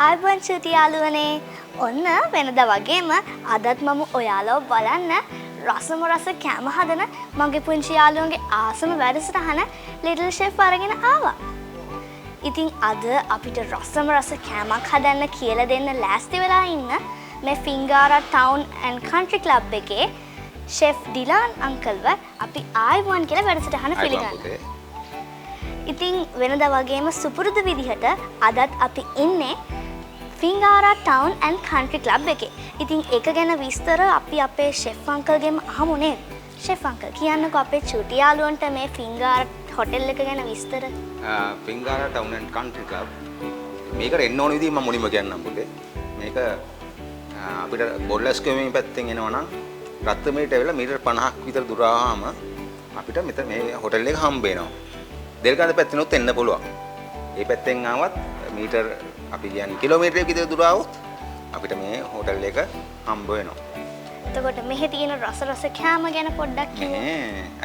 ආයුබෝවන් චූටි යාළුවනේ. ඔන්න වෙනදා වගේම අදත් මම ඔයාලව බලන්න රසම රස කෑම හදන මගේ පුංචි යාළුවන්ගේ ආසම වැඩසටහන ලිටල් ෂෙෆ් අරගෙන ආවා. ඉතින් අද අපිට රසම රස කෑමක් හදන්න කියලා දෙන්න ලෑස්ති වෙලා ඉන්න මේ ෆින්ගාරා ටවුන් ඇන්ඩ් කන්ට්‍රි ක්ලබ් එකේ ෂෙෆ් ඩිලාන් අංකල්ව අපි ආයුබෝවන් කියලා වැඩසටහන පිළිගන්නවා. ඉතින් වෙනදා වගේම සුපුරුදු විදිහට අදත් අපි ඉන්නේ ෆින්ගාරා ටවුන් ඇන්ඩ් කන්ට්‍රි ක්ලබ් එකේ. ඉතින් ඒක ගැන විස්තර අපි අපේ ෂෙෆ් අංකල්ගෙන් අහමු නේද? ෂෙෆ් අංකල් කියන්නකෝ අපේ චූටි යාළුවන්ට මේ ෆින්ගාරා හොටෙල් එක ගැන විස්තර. ෆින්ගාරා ටවුන් ඇන්ඩ් කන්ට්‍රි ක්ලබ් මේකට එන්න ඕන විදිහ මම මුලින්ම කියන්නම් පුතේ. මේක අපිට බොල්ලස්කෝමේ පැත්තෙන් එනවා නම් රත්තරමේට ඇවිල්ලා මීටර් 50ක් විතර දුර ආවම අපිට මෙතන මේ හොටෙල් එක හම්බ වෙනවා. දෙල්ගඳ පැත්තෙනුත් එන්න පුළුවන්. ඒ පැත්තෙන් ආවත් මීටර් අපි කියන්නේ කිලෝමීටරයක් විතර දුර ආවොත් අපිට මේ හෝටල් එක හම්බ වෙනවා. එතකොට මෙහි තියෙන රස කෑම ගැන පොඩ්ඩක් කියන්න.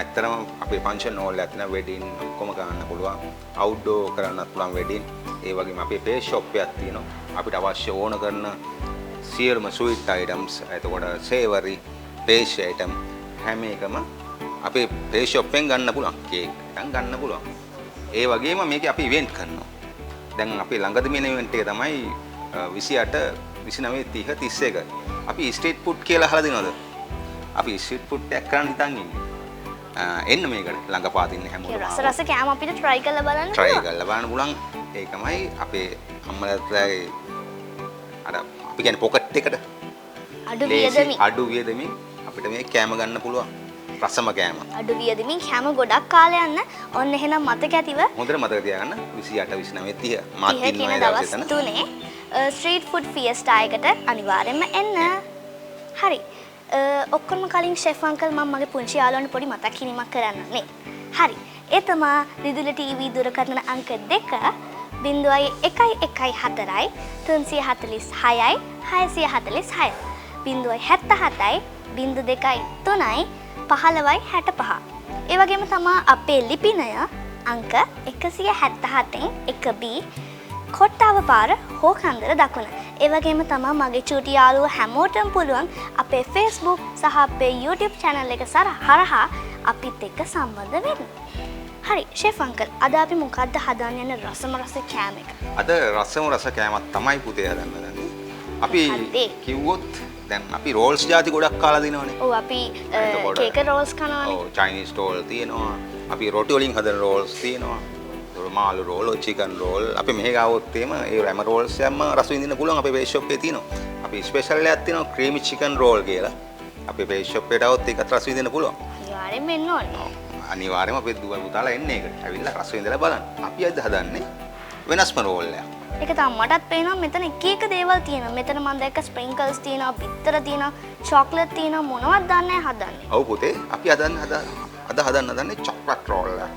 ඇත්තටම අපේ ෆන්ක්ෂන් හෝල් එකක් තියෙනවා වෙඩින් ඔක්කොම කරන්න පුළුවන්. අවුට්ඩෝර් කරන්නත් පුළුවන් වෙඩින්. ඒ වගේම අපේ පේස් ෂොප් එකක් තියෙනවා. අපිට අවශ්‍ය ඕන කරන සියලුම ස්වීට් අයිටම්ස් එතකොට සේවරි පේස් අයිටම් හැම එකම අපේ පේස් ෂොප් එකෙන් ගන්න පුළුවන්. කේක් එකක් ගන්න පුළුවන්. ඒ වගේම මේක අපි ඉවෙන්ට් කරනවා. දැන් අපි ළඟදි මේ ඉවෙන්ට් එක තමයි 28 29 30 31. අපි ස්ට්‍රීට් ෆුඩ් කියලා අහලා දිනවද? අපි ස්ට්‍රීට් ෆුඩ් එකක් කරන්න හිතන් ඉන්නේ. එන්න මේකට ළඟපාතින් හැමෝටම රස කෑම අපිට try කරලා බලන්න. try කරලා බලන්න පුළුවන්. ඒකමයි අපේ අම්මලාගේ අර අපි කියන්නේ පොකට් එකට අඩු වියදමින් අපිට මේ කෑම ගන්න පුළුවන්. රසම කෑම. අඩු වියදමින් කෑම ගොඩක් කාලේ යන්න. ඔන්න එහෙනම් මතක ඇතිව. හොඳට මතක තියාගන්න 28 29 30 මාත් කියන දවස් තුනේ ස්ට්‍රීට් ෆුඩ් ෆියස්ටා එකට අනිවාර්යෙන්ම එන්න. හරි. ඔක්කොම කලින් ෂෙෆ් අංකල් මම මගේ පුංචි යාළුවන්ට පොඩි මතක් කිරීමක් කරන්න නේ. හරි. ඒ තමයි රිදුල ටීවී දුරකථන අංක 2 0114 346යි 646 077යි 02 3යි 1565. ඒ වගේම තමයි අපේ ලිපිනය අංක 177න් 1B කොට්ටාව පාර හෝකන්දර දකුණ. ඒ වගේම තමයි මගේ චූටි යාළුවෝ හැමෝටම පුළුවන් අපේ Facebook සහ අපේ YouTube channel එක හරහා අපිත් එක්ක සම්බන්ධ වෙන්න. හරි ෂෙෆ් අංකල් අද අපි මොකද්ද හදන්න යන රසම රස කෑම එක? අද රසම රස කෑමක් තමයි පුතේ හදන්න දන්නේ. අපි කිව්වොත් දැන් අපි රෝල්ස් ಜಾති ගොඩක් කාලා දිනවනේ. ඔව් අපි කේක රෝල්ස් කනවානේ. ඔව් චයිනීස් රෝල් තියෙනවා. අපි රොටි වලින් හදන රෝල්ස් තියෙනවා. මාළු රෝල්, චිකන් රෝල්. අපි මෙහෙ ගාවොත් එම ඒ රැම රෝල්ස් යම්ම රස විඳින්න පුළුවන් අපේ බේස් ෂොප් එකේ තියෙනවා. අපි ස්පෙෂල් එකක් තියෙනවා ක්‍රීමි චිකන් රෝල් කියලා. අපේ බේස් ෂොප් එකට આવොත් ඒකත් රස විඳින්න පුළුවන්. අනිවාර්යෙන්ම එන්න ඕනේ. අනිවාර්යෙන්ම අපේ දුව පුතාලා එන්නේ ඒකට. ඇවිල්ලා රස විඳලා බලන්න. අපි අද හදන්නේ වෙනස්ම රෝල් එකක්. ඒක තමයි මටත් පේනවා මෙතන එක දේවල් තියෙනවා. මෙතන මම දැක්ක ස්ප්‍රින්කල්ස් තියෙනවා, බිත්තර තියෙනවා, චොක්ලට් තියෙනවා මොනවද දන්නේ හදන්නේ. ඔව් පුතේ අපි හදන්න හදන්නේ චොක්ලට් රෝල් එක.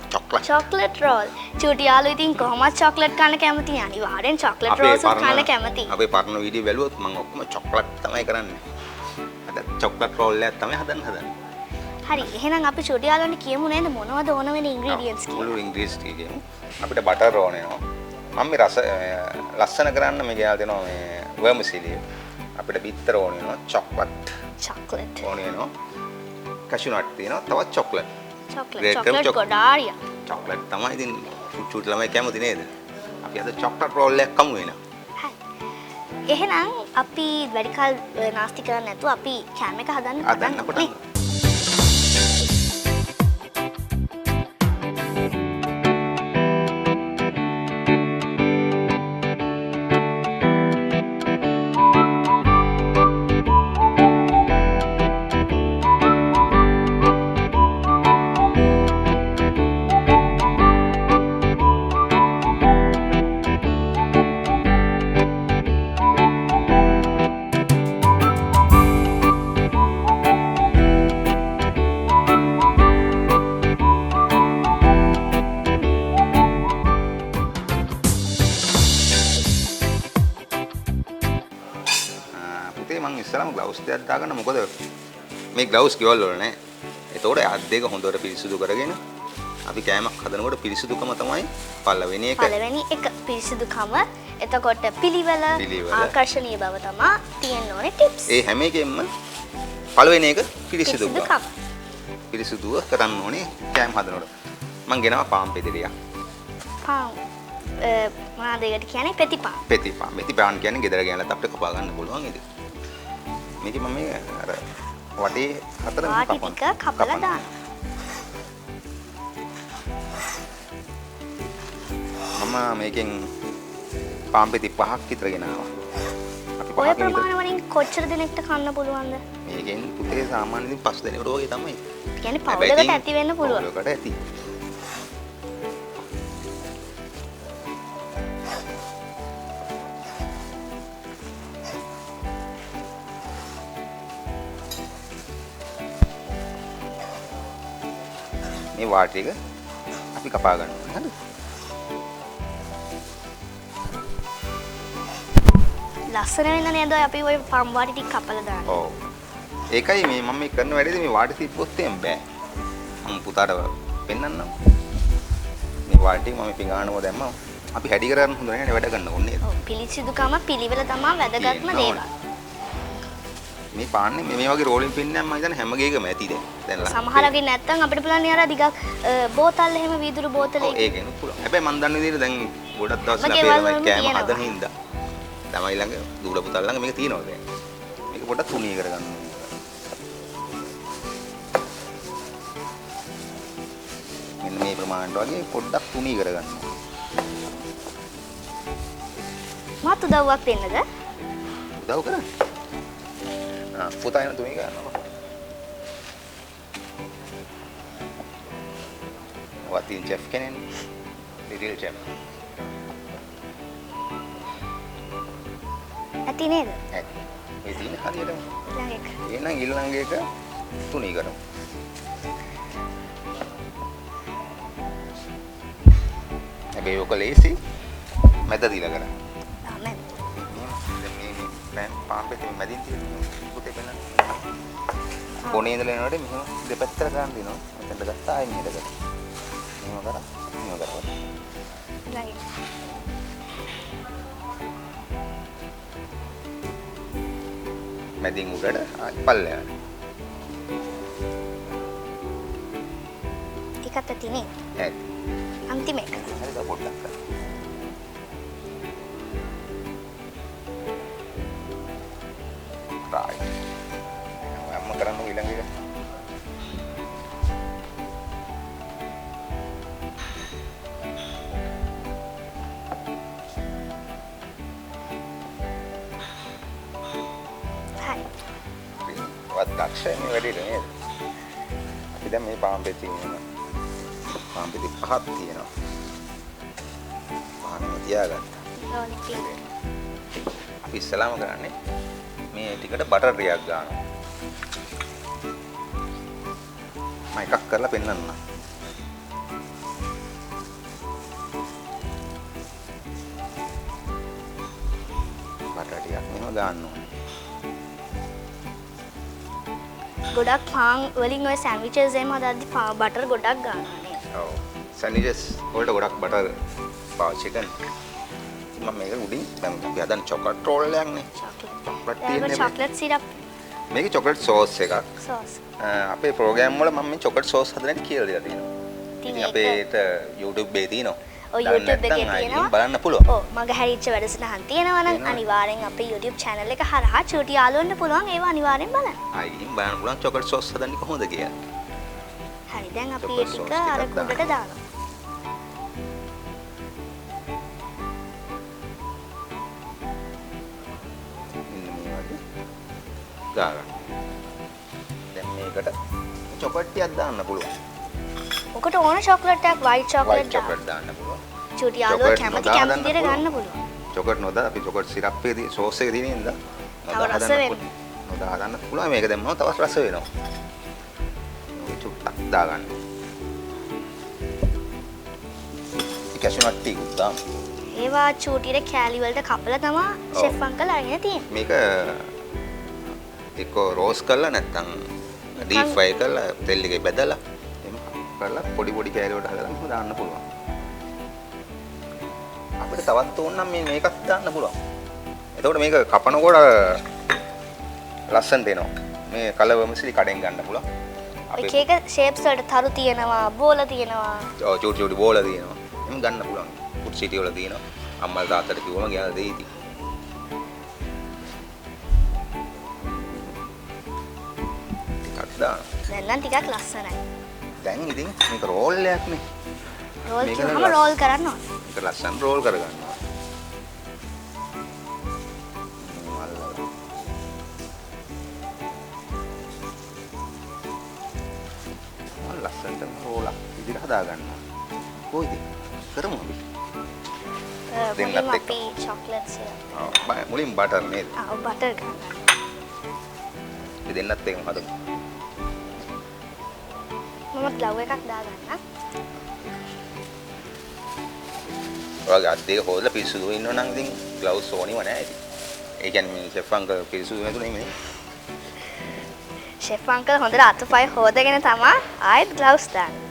Chocolate roll. චූටි යාළුවෝ ඉතින් කොහොමද චොක්ලට් කන්න කැමති? අනිවාර්යෙන් චොක්ලට් රෝල්ස් කන්න කැමති. අපේ පරණ වීඩියෝ බැලුවොත් මම ඔක්කොම චොක්ලට් තමයි කරන්නේ. අද චොක්ලට් රෝල් එකක් තමයි හදන්නේ. හරි එහෙනම් අපි චූටි යාළුවන්ට කියමු නේද මොනවද ඕන වෙන ඉන්ග්‍රීඩියන්ට්ස් කියලා. මුළු ඉන්ග්‍රීඩියන්ට්ස් කියමු. අපිට බටර් ඕන වෙනවා. මම මේ රස ලස්සන කරන්න මේ ගෙනල්ලා දෙනවා මේ වර්මිසිලි. අපිට බිත්තර ඕන වෙනවා, චොක්ලට් ඕන වෙනවා. කැෂු නට් තියෙනවා, තවත් චොක්ලට්. චොක්ලට් ගොඩාරිය. චොක්ලට් තමයි ඉතින් චූටි ළමයි කැමති නේද? අපි අද චොක්ලට් රෝල් එකක් කමු වෙනවා. හරි. එහෙනම් අපි වැඩි කල නාස්ති කරන්නේ නැතුව අපි කෑම එක හදන්න පටන් ගමු. මම ඉස්සරහම ග්ලව්ස් දෙකක් දාගන්න මොකද මේ ග්ලව්ස් ගෙවල් වල නේ. ඒතකොට අත් දෙක හොඳට පිරිසිදු කරගෙන අපි කෑමක් හදනකොට පිරිසිදුකම තමයි පළවෙනි එක. පළවෙනි එක පිරිසිදුකම. එතකොට පිළිවෙල ආකර්ශනීය බව තමයි තියෙන්න ඕනේ ටිප්ස්. ඒ හැම එකෙන්ම පළවෙනි එක පිරිසිදුකම. පිරිසිදුකම. පිරිසිදුව කරන්න ඕනේ කෑම හදනකොට. මම ගෙනවා පාන් පෙදිරියක්. පාන් මොනවද ඒකට කියන්නේ පෙතිපාන්. පෙතිපාන්. පෙතිපාන් කියන්නේ ගෙදර ගෑනලත් අපිට කපා ගන්න පුළුවන් ඒක. මේක මම මේ අර වටේ හතරම වාටි ටික කපලා දානවා. මම මේකෙන් පාන් පෙති 5ක් විතර ගෙනාවා. අපි ඔය 5ක් විතර. ප්‍රමාණ වලින් කොච්චර දෙනෙක්ට කන්න පුළුවන්ද? මේකෙන් පුතේ සාමාන්‍යයෙන් 5 දෙනෙකුට වගේ තමයි. කියන්නේ පවුලකට ඇති වෙන්න පුළුවන්. පවුලකට ඇති. මේ වාටි එක අපි කපා ගන්නවා. හරිද? ලස්සන වෙන නේද අපි ওই පම් වාටි ටික කපලා දාන්නේ. ඔව්. ඒකයි මේ මම මේ කරන වැඩේදී මේ වාටි තිබ්බොත් එහෙම බෑ. මම පුතාට පෙන්නන්නම්. මේ වාටි මම පිඟානම දැම්මම අපි හැඩි කරගන්න හොඳ නැහැ වැඩ කරන්න ඕනේ. ඔව් පිළිසිදුකම පිළිවෙල තමයි වැදගත්ම දේවල්. මේ පාන්නේ මේ වගේ රෝලින් පින්නක් මම හිතන්නේ හැම ගේකම ඇති දැන්. සමහරගේ නැත්තම් අපිට පුළුවන් අර ටිකක් බෝතල් එහෙම වීදුරු බෝතලේ. ඔව් ඒකෙනු පුළුවන්. හැබැයි මම දන්න විදිහට දැන් ගොඩක් දවස්ලා මගේ අපේ වල ළමයි කෑම තියෙනවා. හදන හින්දා ළමයි ළඟ දූල පුතල් ළඟ මේක තියෙනවා දැන්. මේක පොඩ්ඩක් තුනී කරගන්න ඕනේ. මෙන්න මේ ප්‍රමාණයට වගේ පොඩ්ඩක් තුනී කරගන්න ඕනේ. මාත් උදව්වක් දෙන්නද? උදව් කරන්න. පුතා එන තුනී කරනවා. වතින් chef කෙනෙක්. ලිටිල් chef. ඇති නේද? ඇති. මේ තියෙන හරියටම. ළඟ එක. එහෙනම් ඊළඟ එක තුනී කරමු. හැබැයි ඔක ලේසි මැද දීලා කරන්න. ආමෙන්. දැන් මේ පාන් පෙති මැදින් තියෙන පුතේ පෙන්නන්න. කොනේ ඉඳලා එනකොට මෙහෙම දෙපැත්තට කරන් දිනවා. මෙතනට ගත්තා ආයෙ මෙහෙට ගත්තා. මෙහෙම කරා. මෙහෙම කරා. ළඟ එක. මැදින් උඩට ආයෙ පල්ලෙහාට. ඒකත් ඇති නේ. ඇති. අන්තිම එක. හරිද පොඩ්ඩක් කරා. right. අම්ම කරන්න ඊළඟ එක. හරි. වත් දක්ෂයි මේ වැඩේට නේද? අපි දැන් මේ පාන් පෙති පාන් පෙති 5ක් තියෙනවා. පානෙම තියාගත්තා. ඕනේ පිළිවෙල. අපි ඉස්සලාම කරන්නේ මේ ටිකට බටර් ටිකක් ගන්නවා. මම එකක් කරලා පෙන්නන්නම්. බටර් ටිකක් මෙහෙම ගන්න ඕනේ. ගොඩක් පාන් වලින් ඔය සෑන්ඩ්විචස් එහෙම හදද්දි බටර් ගොඩක් ගන්නවා නේද? ඔව්. සැන්ඩ්විචස් වලට ගොඩක් බටර් පාවිච්චි කරනවා. මම මේක උඩින් දැන් අපි හදන චොකලට් රෝල් එකක් නේ. චොක්ලට්. තියෙන්නේ ඒක චොක්ලට් සිරප් මේකේ චොකලට් සෝස් එකක්. සෝස්. අපේ ප්‍රෝග්‍රෑම් වල මම මේ චොකලට් සෝස් හදන්න කියලා දීලා තියෙනවා. ඉතින් ඉතින් අපේට YouTube එකේ තියෙනවා. ඔය YouTube එකේ තියෙනවා. බලන්න පුළුවන්. ඔව් මගේ හැරිච්ච වැඩසටහන් තියෙනවා නම් අනිවාර්යෙන් අපේ YouTube channel එක හරහා චූටි යාළුවන්ට පුළුවන් ඒවා අනිවාර්යෙන් බලන්න. ආයින් බලන්න පුළුවන් චොකලට් සෝස් හදන්නේ කොහොමද කියලා. හරි දැන් අපි chocolate ඒ sauce ටික අර ටිකක් කුඩට දානවා. ගාගන්න. දැන් මේකට චොකලට් ටිකක් දාන්න පුළුවන්. ඔකට ඕන චොක්ලට් එකක් white white chocolate දාන්න. chocolate දාන්න පුළුවන්. චූටි යාළුවෝ chocolate කැමති නොදා කැමති හදන්න විදිහට පුළුවන්. ගන්න පුළුවන්. චොකලට් නොදා අපි චොකලට් සිරප් එකේ සෝස් එකේ තියෙන ඉඳලා තව රස වෙනවා. නොදා හදන්න පුළුවන්. මේක දැම්මම තවත් රස වෙනවා. මේ චුට්ටක් දාගන්න. කැෂුනට් ටික දාන්න. ඒවා චූටියට කෑලි වලට කපලා තමයි ෂෙෆ් අංකල් අරගෙන තියෙන්නේ. මේක එක්ක රෝස් කරලා නැත්නම් ඩීප් ෆ්‍රයි කරලා තෙල් එකේ බෙදලා එහෙම කරලා පොඩි පොඩි කෑලි වලට හදලා මෙහෙම දාන්න පුළුවන්. අපිට තවත් ඕන නම් මේකත් දාන්න පුළුවන්. එතකොට මේක කපනකොට ලස්සනට එනවා. මේ කලවමසිලි කඩෙන් ගන්න පුළුවන්. එක එක ෂේප්ස් වලට තරු තියෙනවා, බෝල තියෙනවා. ඔව් චූටි චූටි බෝල තියෙනවා. එම් ගන්න පුළුවන්. ෆුඩ් සිටි වල තියෙනවා. අම්මලා තාත්තට කිව්වම ගියාලා දෙයිති. ටිකක් දාන්න. දැන් නම් ටිකක් ලස්සනයි. දැන් ඉතින් මේක රෝල් එකක් නේ. රෝල් කරාම රෝල් කරන්න ඕනේ. මේක ලස්සන රෝල් කරගන්නවා. ලස්සනට රෝල් ඉදිරියට හදා ගන්නවා. කොයිද? කරමු අපි. මුලින්ම අපි චොක්ලට් සිරප්. ඔව් මුලින් බටර් නේද? ඔව් බටර් ගන්න. අපි දෙන්නත් එකම හදමු. මම ග්ලව් එකක් දාගන්න. ඔයාගේ අත් දෙක හොදලා පිරිසුදු වෙන්න නම් ඉතින් ග්ලව්ස් ඕනෙම නැහැ ඉතින්. ඒ කියන්නේ මේ ෂෙෆ් අංකල් පිරිසුදු නැතුනේ නෙමෙයි. ෂෙෆ් අංකල් හොඳට අතපය හොදගෙන තමයි ආයෙත් ග්ලව්ස් දාන්නේ.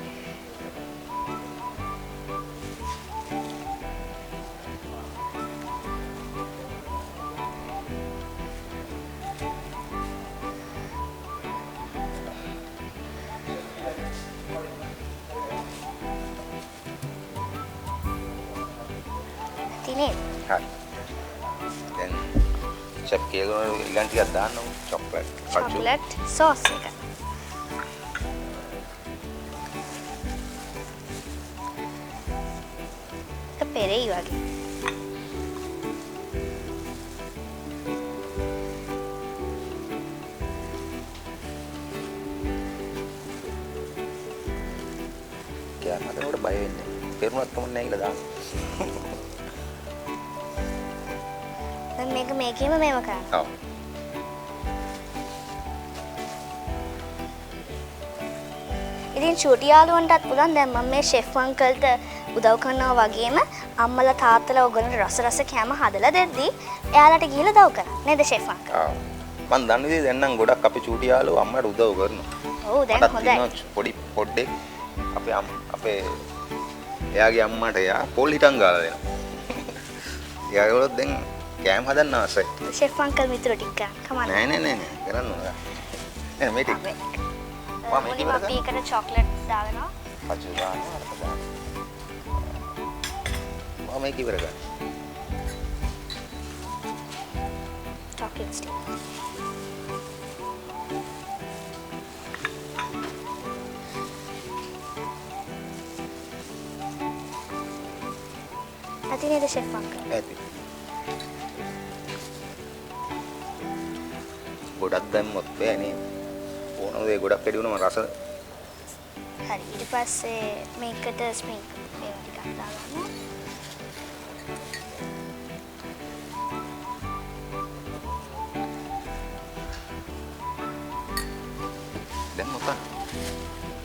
තිනේ හරි. දැන් ෂෙෆ් කේගොන ඊළඟ ටිකක් දාන්න ඕන චොක්ලට්. චොක්ලට් සෝස් එක. ඒක පෙරෙයි වගේ. කියා මට බය වෙන්නේ. පෙරුණත් කමක් නැහැ කියලා දාන්න. දැන් මේක මේකෙම මේව කරන්න. ඔව්. ඉතින් චූටි යාළුවන්ටත් පුළුවන් දැන් මම මේ ෂෙෆ් අංකල්ට උදව් කරනවා වගේම අම්මලා තාත්තලා ඔයගොල්ලන්ට රස කෑම හදලා දෙද්දි එයාලට ගිහිල්ලා උදව් කරා. නේද ෂෙෆ් අංකල්? ඔව්. මම දන්නේ ඉතින් දැන් නම් ගොඩක් අපි චූටි යාළුවෝ අම්මට උදව් කරනවා. ඔව් දැන් හොඳයි. පොඩි පොඩ්ඩෙක් අපේ එයාගේ අම්මට එයා පොල් හිටන් ගාලා දෙනවා. එයාගොල්ලෝ දැන් කෑම හදන්න ආසයි. ෂෙෆ් අංකල් මිතුරු ටික කමන්න. නෑ කරන්න ඕන. නෑ මේ ටික. මුලින්ම අපි එකට චොක්ලට් දානවා. පචු දානවා අරක දානවා. මේක ඉවර ගන්න. Chocolate stiff. ඇති නේද ෂෙෆ් අංකල්? ඇති. ගොඩක් දැම්මොත් බෑනේ. ඕනම දේ ගොඩක් වැඩි වුණාම රස හරි ඊට පස්සේ මේකට ස්ප්‍රින්කල් මේවා ටිකක් දාගන්න. දැන් මොකක්ද?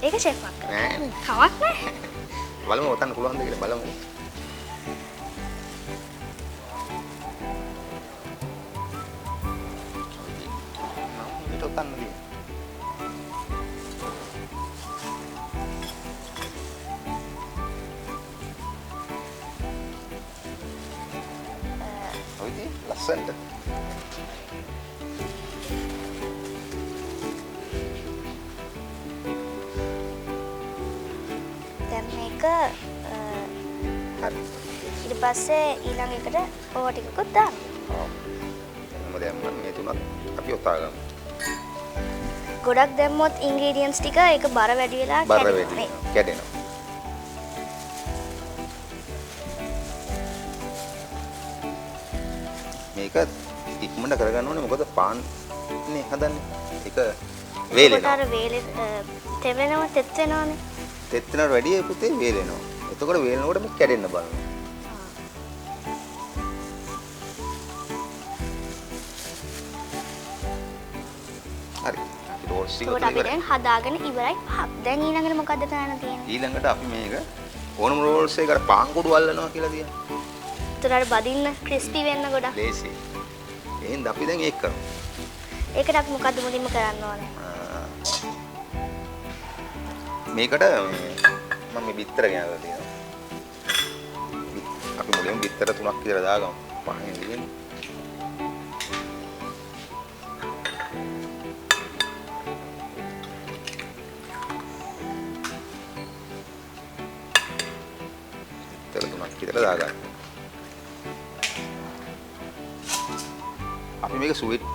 ඒක ෂෙෆ් අංකල්. නෑනේ. කමක් නෑ. බලමු ඔතන පුළුවන්ද කියලා බලමු. ලස්සනට දැන් මේක හරි. ඊට පස්සේ ඊළඟ එකට ඕවා ටිකකුත් දාන්න. ඔව්. දැන් මේ තුනත් අපි ඔතා ගමු. ගොඩක් දැම්මොත් ඉන්ග්‍රීඩියන්ට්ස් ටික ඒක බර වැඩි වෙලා කැඩෙනවා. මේක ඉක්මනට කරගන්න ඕනේ මොකද පාන් නේ හදන්නේ. ඒක වේලෙනවා. ඒකට වේලෙ තෙවෙනවා තෙත් වෙනවානේ. තෙත් වෙනවට වැඩිය පුතේ වේලෙනවා. එතකොට වේලනකොට මේක කැඩෙන්න බලනවා. හරි. ඒකට අපි දැන් හදාගෙන ඉවරයි. දැන් ඊළඟට මොකද්ද කරන්න තියෙන්නේ? ඊළඟට අපි මේක ඕනම රෝල්ස් එකකට පාන් කුඩු අල්ලනවා කියලා තියෙනවා. ඒතරට බදින්න ක්‍රිස්පි වෙන්න ගොඩක්. ලේසි. එහෙනම් අපි දැන් ඒක කරමු. ඒකට අපි මොකද්ද මුලින්ම කරන්න ඕනේ? මේකට මම මේ බිත්තර ගෙනල්ලා තියෙනවා. අපි මුලින්ම බිත්තර 3ක් විතර දාගමු. පහෙන් දිගින්. බිත්තර 3ක් විතර දාගන්න. අපි මේක ස්වීට්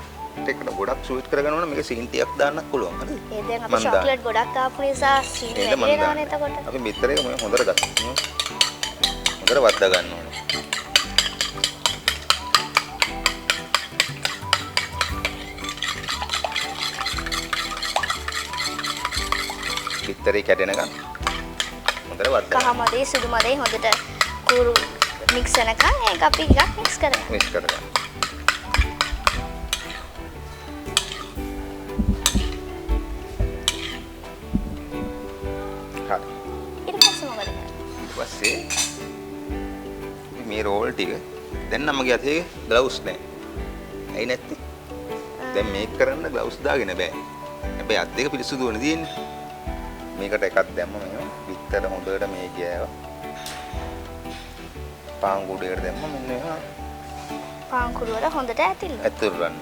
එකට ගොඩක් ස්වීට් කරගන්න ඕන මේක සීන් ටිකක් දාන්නත් පුළුවන් හරිද? ඒ දැන් අපි චොක්ලට් ගොඩක් ආපු නිසා සීනි වැඩි වෙනවනේ එතකොට. අපි බිත්තර එක මොකද හොඳට ගත්තා. හොඳට වද්දා ගන්න ඕනේ. බිත්තරේ කැඩෙනකන් හොඳට වද්දා කහ මදේ සුදු මදේ හොඳට කූරු මික්ස් වෙනකන් ඒක අපි ටිකක් මික්ස් කරගන්න. මික්ස් කරගන්න. ඊට පස්සේ මොකද කරන්නේ? ඊට පස්සේ මේ රෝල් ටික දැන් නම් මගේ අතේ ග්ලව්ස් නැහැ. ඇයි නැත්තේ? දැන් මේක කරන්න ග්ලව්ස් දාගෙන බෑ. හැබැයි අත් දෙක පිරිසුදු වෙන දින්නේ. මේකට එකක් දැම්ම මෙහෙම බිත්තර හොඳට මේ ගෑවා. පාන් කුඩේට දැම්ම මෙන්න එහෙම. පාන් කුඩු වල හොඳට ඇතිල්ල. ඇතුල් ගන්න.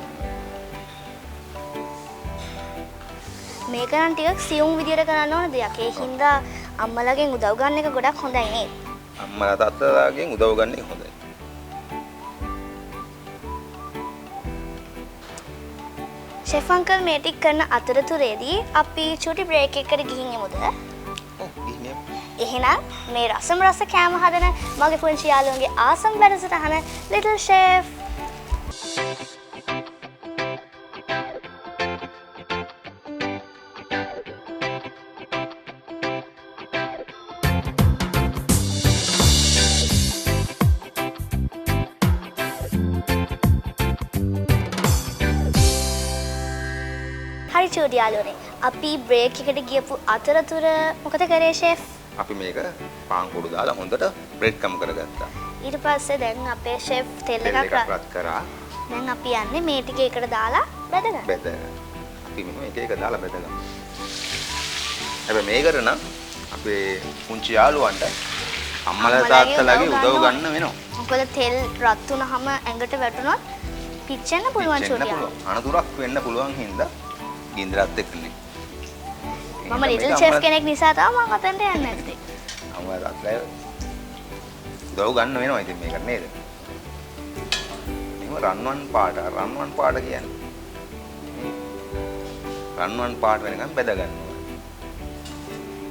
මේක නම් ටිකක් සියුම් විදියට කරන්න ඕන දෙයක්. ඒ හින්දා අම්මලාගෙන් උදව් ගන්න එක ගොඩක් හොඳයි නේද? අම්මලා තාත්තලාගෙන් උදව් ගන්න එක හොඳයි. ෂෙෆ් අංකල් මේ ටික කරන අතරතුරේදී අපි චුටි බ්‍රේක් එකකට ගිහින් යමුද? ඔව් ගිහින් යමු. එහෙනම් මේ රස කෑම හදන මගේ පුංචි යාළුවන්ගේ ආසම් වැඩසටහන Little Chef. හරි චූටි යාළුවනේ. අපි බ්‍රේක් එකට ගියපු අතරතුර මොකද කරේ ෂෙෆ්? අපි මේක පාන් කුඩු දාලා හොඳට බ්‍රෙඩ් කම් කරගත්තා. ඊට පස්සේ දැන් අපේ ෂෙෆ් තෙල් එකක් රත් කරා. දැන් අපි යන්නේ මේ ටික එකට දාලා බෙදගන්න. බෙදගන්න. අපි මෙහෙම එක එක දාලා බෙදගමු. හැබැයි මේකට නම් අපේ පුංචි යාළුවන්ට අම්මලා තාත්තලාගේ උදව් ගන්න වෙනවා. මොකද තෙල් රත් වුනහම ඇඟට වැටුණොත් පිච්චෙන්න පුළුවන් චූටි යාළුවා. අනතුරක් වෙන්න පුළුවන් හින්දා ගින්දරත් එක්කනේ. මම ලිටල් ෂෙෆ් කෙනෙක් නිසා තමයි මම අතෙන්ට යන්නේ නැත්තේ. අම්මලා තාත්තලා උදව් ගන්න වෙනවා ඉතින් මේක නේද? මේව රන්වන් පාට කියන්නේ. රන්වන් පාට වෙනකන් බෙද ගන්නවා.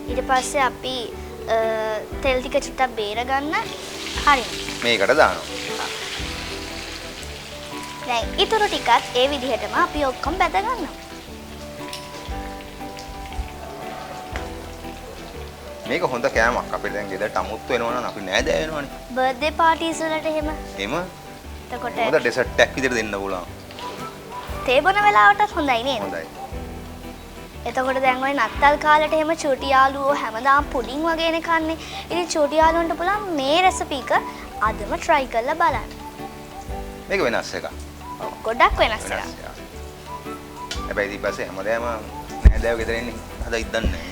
ඊට පස්සේ අපි තෙල් ටික චුට්ටක් බේර ගන්න. හරි. මේකට දානවා. දැන් ඊටු ටිකත් ඒ විදිහටම අපි ඔක්කොම බෙද ගන්නවා. මේක හොඳ කෑමක්. අපිට දැන් ගෙදරට අමුත්තු වෙනවා නම් අපි නෑදෑ වෙනවනේ. බර්ත්ඩේ පාටිස් වලට එහෙම. එහෙම. එතකොට හොඳ ඩෙසර්ට් එකක් විදිහට දෙන්න පුළුවන්. තේ බොන වෙලාවටත් හොඳයි නේද? හොඳයි. එතකොට දැන් ওই නත්තල් කාලේට එහෙම චූටි යාළුවෝ හැමදාම පුඩින් වගේනේ කන්නේ. ඉතින් චූටි යාළුවන්ට පුළුවන් මේ රෙසිපි එක අදම try කරලා බලන්න. මේක වෙනස් එකක්. ඔව් ගොඩක් වෙනස් එකක්. හැබැයි ඊට පස්සේ හැමදාම නෑදෑයෝ ගෙදර ඉන්නේ හදයි දන්නේ නැහැ.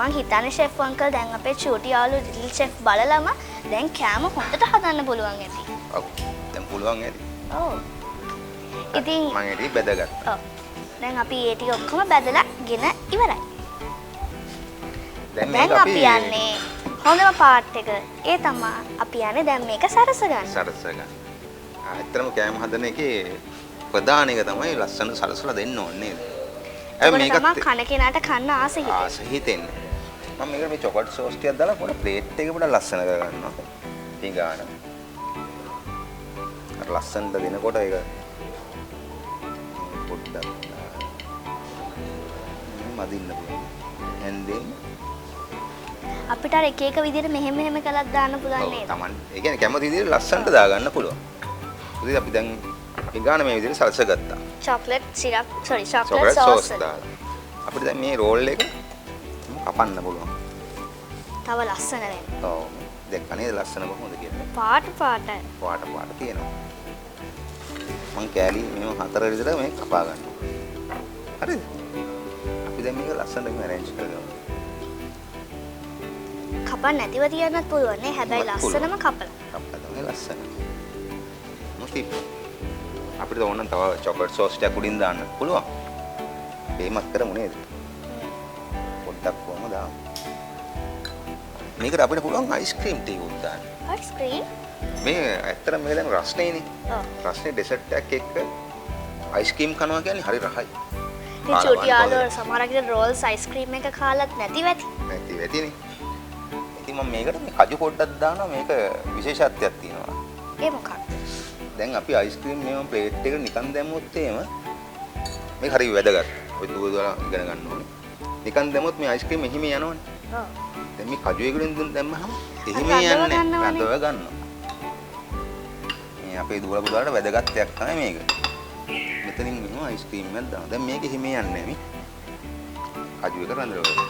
මං හිතන්නේ ෂෙෆ් අංකල් දැන් අපේ චූටි යාළුවෝ ලිටල් ෂෙෆ් බලලම දැන් කෑම හොඳට හදන්න පුළුවන් ඇති. ඔව්. දැන් පුළුවන් ඇති. ඔව්. ඉතින් මම ඒටි බෙදගත්තා. ඔව්. දැන් අපි ඒ ටික ඔක්කොම බෙදලා ගෙන ඉවරයි. දැන් අපි යන්නේ හොඳම පාර්ට් එක. ඒ තමයි අපි යන්නේ දැන් මේක සරස ගන්න. සරස ගන්න. ඇත්තටම කෑම හදන එකේ ප්‍රධාන එක තමයි ලස්සන සරසලා දෙන්න ඕනේ නේද? මේක තමයි කන කෙනාට කන්න ආස හිතෙන්නේ. ආස හිතෙන්නේ. මම මේකට මේ චොකලට් සෝස් ටිකක් දාලා පොඩ ප්ලේට් එක පොඩ ලස්සන කරගන්නවා. පිඟාන. අර ලස්සනට දෙනකොට ඒක පොඩ්ඩක් මදින්න පුළුවන්. හැන්දෙන් අපිට අර එක එක විදිහට මෙහෙම කළක් දාන්න පුළුවන් නේද? තමන් ඒ කියන්නේ කැමති විදිහට ලස්සනට දාගන්න පුළුවන්. ඉතින් අපි දැන් පිඟාන මේ විදිහට සල්ස ගත්තා. Chocolate syrup chocolate sauce sauce දාලා. අපිට දැන් මේ රෝල් එක කපන්න පුළුවන්. තව ලස්සන වෙන්න. ඔව්. දැක්ක නේද ලස්සන කොහොමද කියලා. පාට පාටයි. පාට තියෙනවා. මං කෑලි මේ 4 විතර මේ කපා ගන්නවා. හරිද? අපි දැන් මේක ලස්සනට arrange කරගමු. කපන්න නැතිව තියන්නත් පුළුවන් නේ. හැබැයි ලස්සනම කපලා. කපලා තමයි ලස්සන. මොකද අපිට ඕන නම් තව chocolate sauce ටිකක් උඩින් දාන්න පුළුවන්. එහෙමත් කරමු නේද? පොඩ්ඩක් කොහොම දාමු. මේකට අපිට පුළුවන් ice cream ටිකක් දාන්න. ice cream? මේ ඇත්තටම මේ දැන් රස්නේනේ. ඔව්. රස්නේ ඩෙසර්ට් එකක් එක්ක ice cream කනවා කියන්නේ හරි රහයි. ඉතින් චූටි යාළුවෝ සමහරක් විට rolls ice cream එක කාලත් නැති වෙති. නැති වෙතිනේ. ඉතින් මම මේකට මේ කජු පොඩ්ඩක් දානවා. මේක විශේෂත්වයක් තියෙනවා. ඒ මොකක්ද? දැන් අපි අයිස් ක්‍රීම් මේව ප්ලේට් එකට නිකන් දැම්මොත් එහෙම මේක හරි වැදගත්. ඔය දුවලා ඉගෙන ගන්න ඕනේ. නිකන් දැම්මොත් මේ අයිස් ක්‍රීම් එහිම යනවනේ. ඔව්. දැන් මේ කජු එකකින් දැම්මහම එහිම රඳව යන්නේ ගන්නවනේ. රඳව ගන්නවා. මේ අපේ දුවලා පුතාලට වැදගත් දෙයක් තමයි මේක. මෙතනින් මෙහෙම අයිස් ක්‍රීම් එකක් දානවා. දැන් මේක එහිම යන්නේ නැහැ මේ. කජු එක රඳවලා.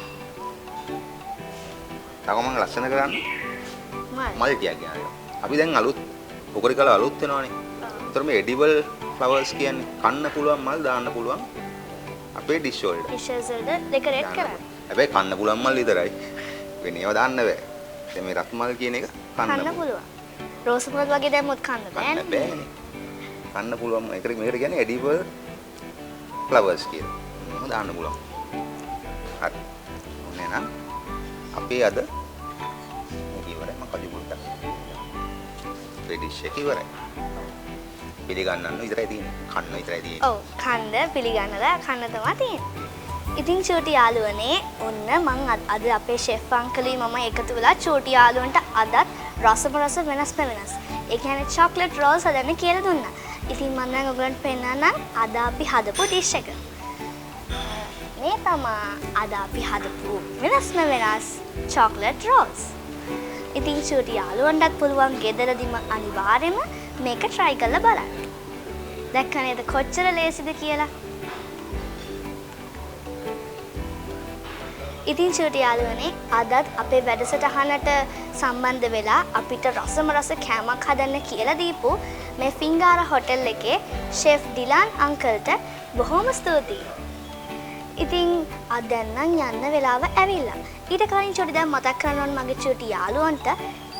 තාම මම ලස්සන කරන්නේ මල් ටිකක් ගන්නවා. අපි දැන් අලුත් පොකරි කල අලුත් වෙනවානේ. ඒතර මේ edible flowers කියන්නේ කන්න පුළුවන් මල් දාන්න පුළුවන් අපේ dish වලට. dishes වලට decorate කරන්න. හැබැයි කන්න පුළුවන් මල් විතරයි. වෙන ඒවා දාන්න බෑ. දැන් මේ රත් මල් කියන එක කන්න පුළුවන්. රෝස් මල් වගේ දැම්මොත් කන්න බෑනේ. බෑනේ. කන්න පුළුවන් මේකට කියන්නේ edible flowers කියලා. මොනවද දාන්න පුළුවන්. හරි. ඔන්න එහෙනම් අපේ අද ඉවරයි මම කජු පොඩ්ඩක්. ඩිෂ් එක ඉවරයි. පිළිගන්නන්න විතරයි තියෙන්නේ. කන්න විතරයි තියෙන්නේ. ඔව් කන්න පිළිගන්නලා කන්න තමයි තියෙන්නේ. ඉතින් චූටි යාළුවනේ ඔන්න මං අද අපේ ෂෙෆ් අංකලී මම එකතු වෙලා චූටි යාළුවන්ට අදත් රස වෙනස්. ඒ කියන්නේ chocolate rolls හදන්න කියලා දුන්නා. ඉතින් මම දැන් ඔයගලන්ට පෙන්නන්නම් අද අපි හදපු ඩිෂ් එක. මේ තමා අද අපි හදපු වෙනස් chocolate rolls. ඉතින් චූටි යාළුවන්ටත් පුළුවන් ගෙදරදිම අනිවාර්යයෙන්ම මේක try කරලා බලන්න. දැක්ක නේද කොච්චර ලේසිද කියලා? ඉතින් චූටි යාළුවනේ අදත් අපේ වැඩසටහනට සම්බන්ධ වෙලා අපිට රස කෑමක් හදන්න කියලා දීපු මේ ෆින්ගාරා හොටෙල් එකේ ෂෙෆ් ඩිලාන් අංකල්ට බොහොම ස්තුතියි. ඉතින් අද දැන් නම් යන්න වෙලාව ඇවිල්ලා. ඊට කලින් චූටි දැන් මතක් කරන්න ඕන මගේ චූටි යාළුවන්ට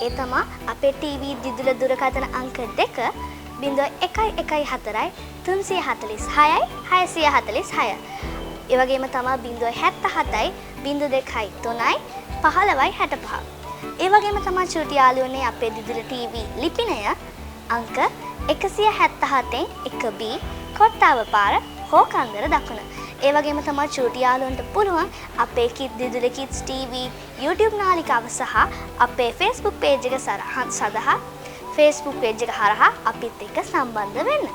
ඒ තමයි අපේ ටීවී දිදුල දුරකථන අංක 2 0114 346 646. ඒ වගේම තමයි 077 02 3 15 65. ඒ වගේම තමයි චූටි යාළුවනේ අපේ දිදුල ටීවී ලිපිනය අංක 177 1B කොට්ටාව පාර හෝකන්දර දකුණ. ඒ වගේම තමයි චූටි යාළුවන්ට පුළුවන් අපේ දිදුල කිඩ්ස් ටීවී YouTube නාලිකාව සහ අපේ Facebook page එක සඳහා Facebook page එක හරහා අපිත් එක්ක සම්බන්ධ වෙන්න.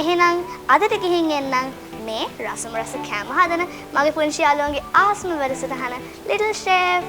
එහෙනම් අදට ගිහින් එන්නම් මේ රස කෑම හදන මගේ පුංචි යාළුවන්ගේ ආස්ම වැඩසටහන Little Chef